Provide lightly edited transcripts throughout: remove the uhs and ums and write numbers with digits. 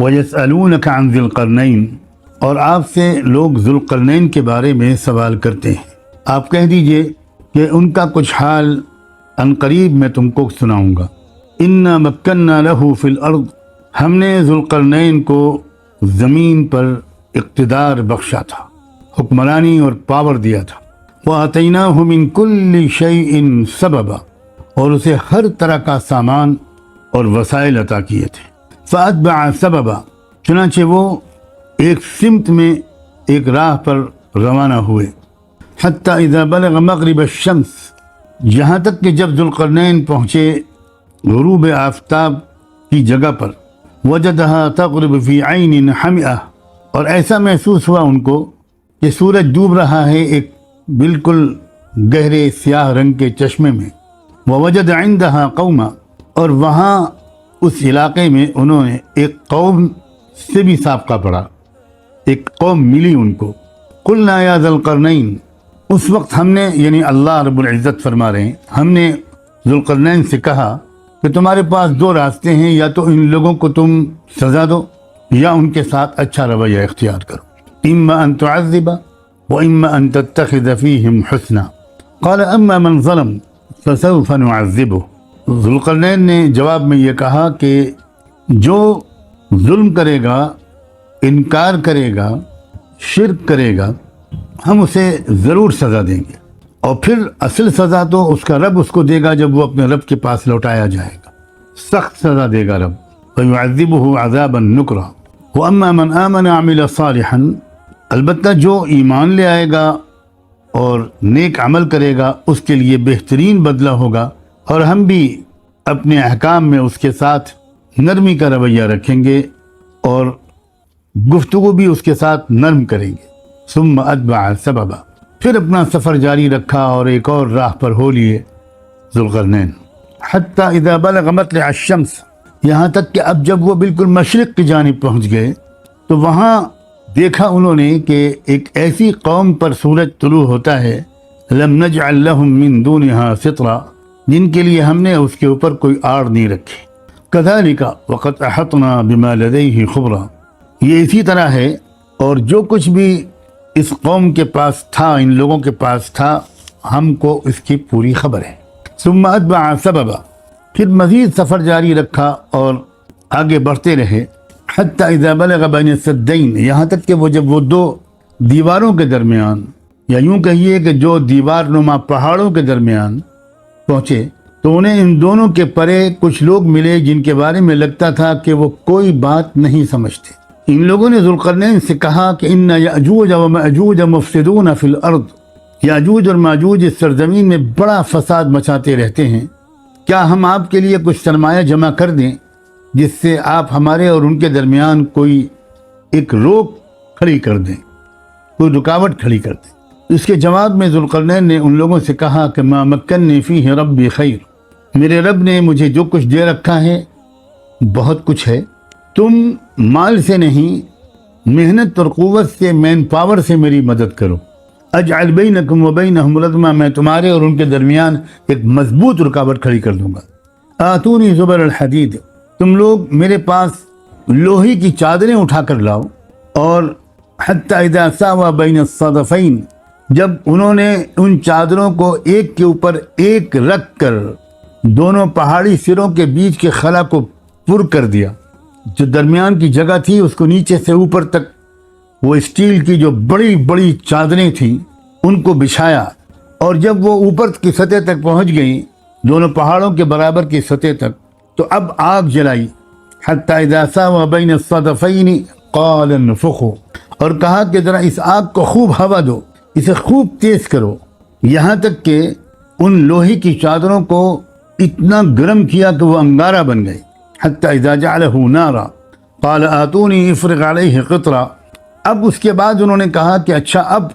وَيَسْأَلُونَكَ عَنْ ذِي الْقَرْنَيْنِ، اور آپ سے لوگ ذوالقرنین کے بارے میں سوال کرتے ہیں، آپ کہہ دیجئے کہ ان کا کچھ حال عنقریب میں تم کو سناؤں گا۔ اِنَّا مَكَّنَّا لَهُ فِي الْأَرْضِ، ہم نے ذوالقرنین کو زمین پر اقتدار بخشا تھا، حکمرانی اور پاور دیا تھا۔ وَآتَيْنَاهُ مِن كُلِّ شَيْءٍ سَبَبًا، اور اسے ہر طرح کا سامان اور وسائل عطا کیے تھے۔ فَأَتْبَعَ سَبَبًا، چنانچہ وہ ایک سمت میں ایک راہ پر روانہ ہوئے۔ حَتَّى إِذَا بَلَغَ مَغْرِبَ الشَّمْسِ، یہاں تک کہ جب ذوالقرنین پہنچے غروب آفتاب کی جگہ پر، وَجَدَهَا تَغْرِبُ فِي عَيْنٍ حَمِئَةٍ، اور ایسا محسوس ہوا ان کو کہ سورج ڈوب رہا ہے ایک بالکل گہرے سیاہ رنگ کے چشمے میں۔ وَوَجَدَ عِندَهَا قَوْمًا، اور وہاں اس علاقے میں انہوں نے ایک قوم سے بھی سابقہ پڑا، ایک قوم ملی ان کو۔ قُلْنَا يَا ذَا الْقَرْنَيْنِ، اس وقت ہم نے، یعنی اللہ رب العزت فرما رہے ہیں، ہم نے ذوالقرنین سے کہا کہ تمہارے پاس دو راستے ہیں، یا تو ان لوگوں کو تم سزا دو یا ان کے ساتھ اچھا رویہ اختیار کرو۔ إِمَّا أَن تُعَذِّبَ وَإِمَّا أَن تَتَّخِذَ فِيهِمْ حُسْنًا قَالَ أَمَّا مَنْ ظَلَمَ فَسَوْفَ نُعَذِّبُهُ، ذوالقرنین نے جواب میں یہ کہا کہ جو ظلم کرے گا، انکار کرے گا، شرک کرے گا، ہم اسے ضرور سزا دیں گے، اور پھر اصل سزا تو اس کا رب اس کو دے گا جب وہ اپنے رب کے پاس لوٹایا جائے گا، سخت سزا دے گا رب۔ وَيُعَذِّبُهُ عَذَابًا نُكْرًا وَأَمَّا مَنْ آمَنَ وَعَمِلَ صَالِحًا، البتہ جو ایمان لے آئے گا اور نیک عمل کرے گا اس کے لیے بہترین بدلہ ہوگا، اور ہم بھی اپنے احکام میں اس کے ساتھ نرمی کا رویہ رکھیں گے اور گفتگو بھی اس کے ساتھ نرم کریں گے۔ ثم اتبع سببا، پھر اپنا سفر جاری رکھا اور ایک اور راہ پر ہو لیے ذوالقرنین۔ حتی اذا بلغ مطلع الشمس، یہاں تک کہ اب جب وہ بالکل مشرق کی جانب پہنچ گئے تو وہاں دیکھا انہوں نے کہ ایک ایسی قوم پر سورج طلوع ہوتا ہے، لم نجعل لهم من دونها سترا، جن کے لیے ہم نے اس کے اوپر کوئی آڑ نہیں رکھی۔ کذالک وقد احطنا بما لدیہ خبرا، یہ اسی طرح ہے، اور جو کچھ بھی اس قوم کے پاس تھا، ان لوگوں کے پاس تھا، ہم کو اس کی پوری خبر ہے۔ ثم اتبع سببا، پھر مزید سفر جاری رکھا اور آگے بڑھتے رہے۔ حتی اذا بلغ بین السدین، یہاں تک کہ جب وہ دو دیواروں کے درمیان، یا یوں کہیے کہ جو دیوار نما پہاڑوں کے درمیان پہنچے، تو انہیں ان دونوں کے پرے کچھ لوگ ملے جن کے بارے میں لگتا تھا کہ وہ کوئی بات نہیں سمجھتے۔ ان لوگوں نے ذوالقرنین سے کہا کہ ان یأجوج و مأجوج مفسدون فی الارض، یاجوج اور ماجوج اس سرزمین میں بڑا فساد مچاتے رہتے ہیں، کیا ہم آپ کے لیے کچھ سرمایہ جمع کر دیں جس سے آپ ہمارے اور ان کے درمیان کوئی ایک روک کھڑی کر دیں، کوئی رکاوٹ کھڑی کر دیں؟ اس کے جواب میں ذوالقرنین نے ان لوگوں سے کہا کہ ما مکنی فیہ ربی خیر، میرے رب نے مجھے جو کچھ دے رکھا ہے بہت کچھ ہے، تم مال سے نہیں، محنت اور قوت سے، مین پاور سے میری مدد کرو۔ اجعل بینکم و بینہم ردما، میں تمہارے اور ان کے درمیان ایک مضبوط رکاوٹ کھڑی کر دوں گا۔ آتونی زبر الحدید، تم لوگ میرے پاس لوہی کی چادریں اٹھا کر لاؤ، اور حتی اذا ساوى بین الصدفین، جب انہوں نے ان چادروں کو ایک کے اوپر ایک رکھ کر دونوں پہاڑی سروں کے بیچ کے خلا کو پر کر دیا، جو درمیان کی جگہ تھی اس کو نیچے سے اوپر تک وہ اسٹیل کی جو بڑی بڑی چادریں تھیں ان کو بچھایا، اور جب وہ اوپر کی سطح تک پہنچ گئیں، دونوں پہاڑوں کے برابر کی سطح تک، تو اب آگ جلائی۔ حتی اذا ساوى بین الصدفین قال انفخوا، اور کہا کہ ذرا اس آگ کو خوب ہوا دو، اسے خوب تیز کرو، یہاں تک کہ ان لوہی کی چادروں کو اتنا گرم کیا کہ وہ انگارہ بن گئی۔ حتی اذا جعلہ نارا قال آتونی افرغ علیہ قطرا، اب اس کے بعد انہوں نے کہا کہ اچھا اب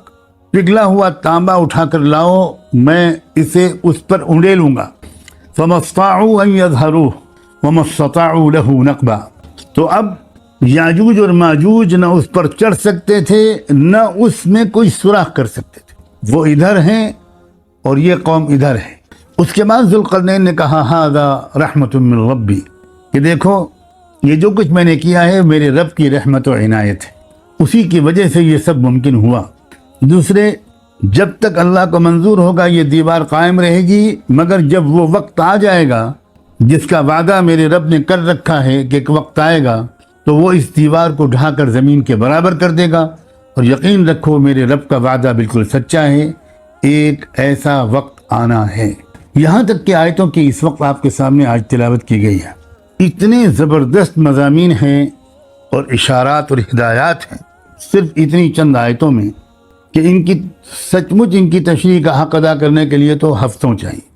پگھلا ہوا تانبا اٹھا کر لاؤ، میں اسے اس پر انڈیلوں گا۔ فما استطاعوا ان يظهروه وما استطاعوا له نقبا، تو اب یاجوج اور ماجوج نہ اس پر چڑھ سکتے تھے نہ اس میں کوئی سوراخ کر سکتے تھے، وہ ادھر ہیں اور یہ قوم ادھر ہے۔ اس کے بعد ذوالقرنین نے کہا ھذا رحمت من ربی، کہ دیکھو یہ جو کچھ میں نے کیا ہے میرے رب کی رحمت و عنایت ہے، اسی کی وجہ سے یہ سب ممکن ہوا۔ دوسرے، جب تک اللہ کو منظور ہوگا یہ دیوار قائم رہے گی، مگر جب وہ وقت آ جائے گا جس کا وعدہ میرے رب نے کر رکھا ہے کہ ایک وقت آئے گا تو وہ اس دیوار کو ڈھا کر زمین کے برابر کر دے گا۔ اور یقین رکھو میرے رب کا وعدہ بالکل سچا ہے، ایک ایسا وقت آنا ہے۔ یہاں تک کہ آیتوں کی اس وقت آپ کے سامنے آج تلاوت کی گئی ہے، اتنے زبردست مضامین ہیں اور اشارات اور ہدایات ہیں صرف اتنی چند آیتوں میں کہ ان کی سچ مچ ان کی تشریح کا حق ادا کرنے کے لیے تو ہفتوں چاہیے۔